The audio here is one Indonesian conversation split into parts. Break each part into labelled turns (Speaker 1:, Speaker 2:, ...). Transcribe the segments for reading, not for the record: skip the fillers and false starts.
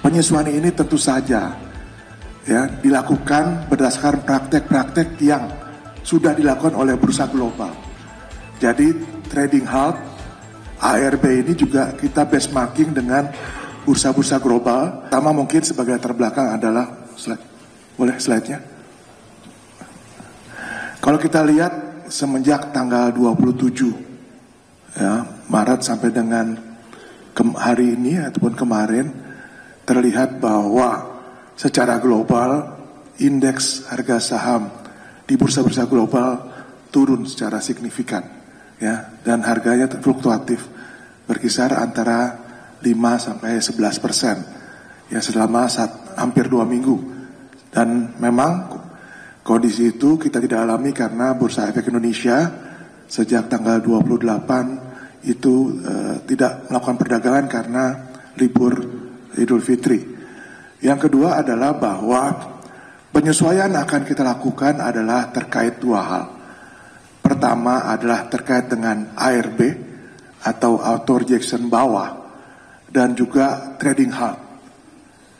Speaker 1: Penyesuaian ini tentu saja ya dilakukan berdasarkan praktek-praktek yang sudah dilakukan oleh bursa global. Jadi trading halt ARB ini juga kita benchmarking dengan bursa-bursa global. Pertama mungkin sebagai terbelakang adalah boleh slide-nya. Kalau kita lihat semenjak tanggal 27 ya, Maret sampai dengan hari ini ataupun kemarin, terlihat bahwa secara global indeks harga saham di bursa-bursa global turun secara signifikan ya, dan harganya fluktuatif berkisar antara 5 sampai 11% ya selama hampir 2 minggu. Dan memang kondisi itu kita tidak alami karena Bursa Efek Indonesia sejak tanggal 28 itu tidak melakukan perdagangan karena libur Idul Fitri. Yang kedua adalah bahwa penyesuaian akan kita lakukan adalah terkait dua hal. Pertama adalah terkait dengan ARB atau auto rejection bawah dan juga trading halt,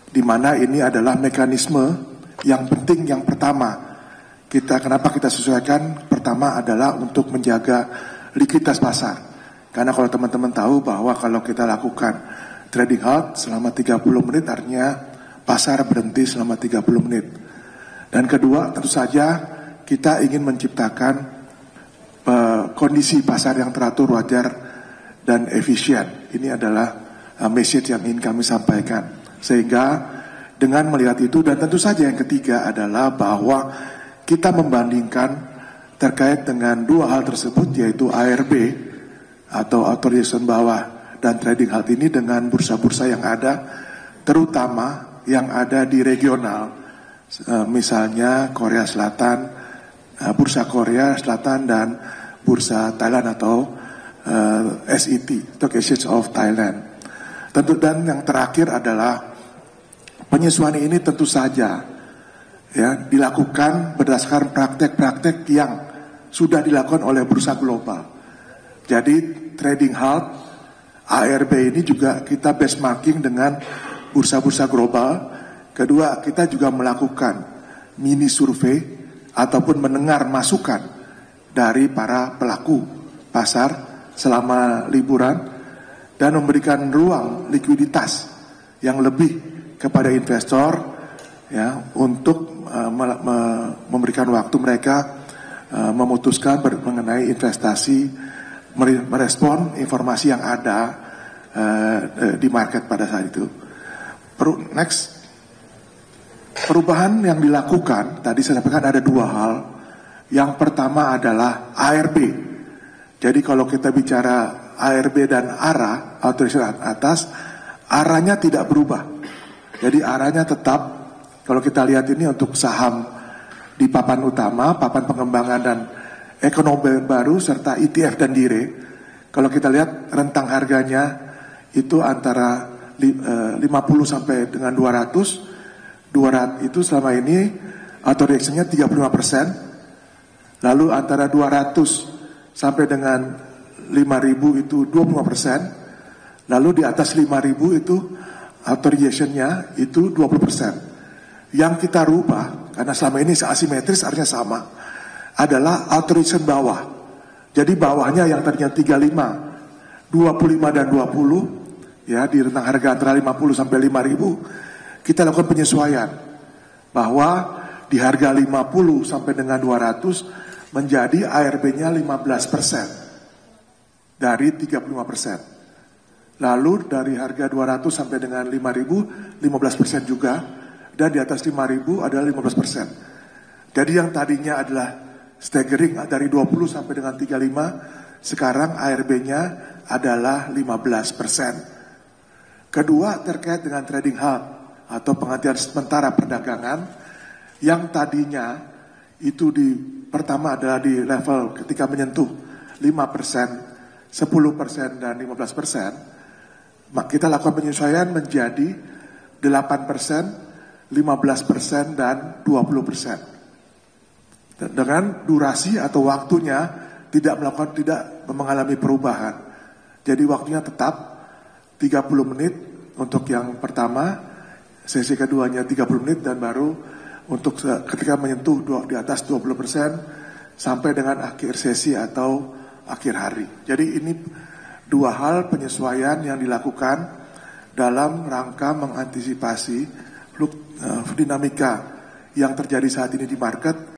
Speaker 1: di mana ini adalah mekanisme yang penting. Yang pertama kenapa kita sesuaikan, pertama adalah untuk menjaga likuiditas pasar. Karena kalau teman-teman tahu bahwa kalau kita lakukan trading halt selama 30 menit artinya pasar berhenti selama 30 menit. Dan kedua tentu saja kita ingin menciptakan kondisi pasar yang teratur, wajar, dan efisien. Ini adalah message yang ingin kami sampaikan. Sehingga dengan melihat itu, dan tentu saja yang ketiga adalah bahwa kita membandingkan terkait dengan dua hal tersebut, yaitu ARB atau authorization bawah dan trading halt ini dengan bursa-bursa yang ada, terutama yang ada di regional, misalnya Korea Selatan, bursa Korea Selatan dan bursa Thailand atau SET, Stock Exchange of Thailand. Tentu, dan yang terakhir adalah penyesuaian ini tentu saja ya dilakukan berdasarkan praktek-praktek yang sudah dilakukan oleh bursa global. Jadi trading halt ARB ini juga kita benchmarking dengan bursa-bursa global. Kedua, kita juga melakukan mini survei ataupun mendengar masukan dari para pelaku pasar selama liburan dan memberikan ruang likuiditas yang lebih kepada investor ya untuk memberikan waktu mereka memutuskan mengenai investasi, merespon informasi yang ada di market pada saat itu. Next, perubahan yang dilakukan tadi saya sampaikan ada dua hal. Yang pertama adalah ARB. Jadi kalau kita bicara ARB dan ARA, authorization atas, arahnya tidak berubah. Jadi arahnya tetap, kalau kita lihat ini untuk saham di papan utama, papan pengembangan dan ekonomi baru serta ETF dan DIRE, kalau kita lihat rentang harganya itu antara 50 sampai dengan 200 itu selama ini auto reaction-nya 35%, lalu antara 200 sampai dengan 5.000 itu 25%, lalu di atas 5.000 itu auto reaction-nya itu 20%. Yang kita rubah, karena selama ini asimetris artinya sama, adalah auto reaction bawah. Jadi bawahnya yang tadinya 35, 25 dan 20 ya di rentang harga antara 50 sampai 5.000 kita lakukan penyesuaian bahwa di harga 50 sampai dengan 200 menjadi ARB-nya 15% dari 35%. Lalu dari harga 200 sampai dengan 5.000 15% juga, dan di atas 5.000 adalah 15%. Jadi yang tadinya adalah staggering dari 20 sampai dengan 35, sekarang ARB-nya adalah 15%. Kedua, terkait dengan trading halt atau penghentian sementara perdagangan yang tadinya itu pertama adalah di level ketika menyentuh 5%, 10% dan 15%, kita lakukan penyesuaian menjadi 8%, 15% dan 20%. Dengan durasi atau waktunya tidak mengalami perubahan. Jadi waktunya tetap 30 menit untuk yang pertama, sesi keduanya 30 menit, dan baru untuk ketika menyentuh di atas 20% sampai dengan akhir sesi atau akhir hari. Jadi ini dua hal penyesuaian yang dilakukan dalam rangka mengantisipasi dinamika yang terjadi saat ini di market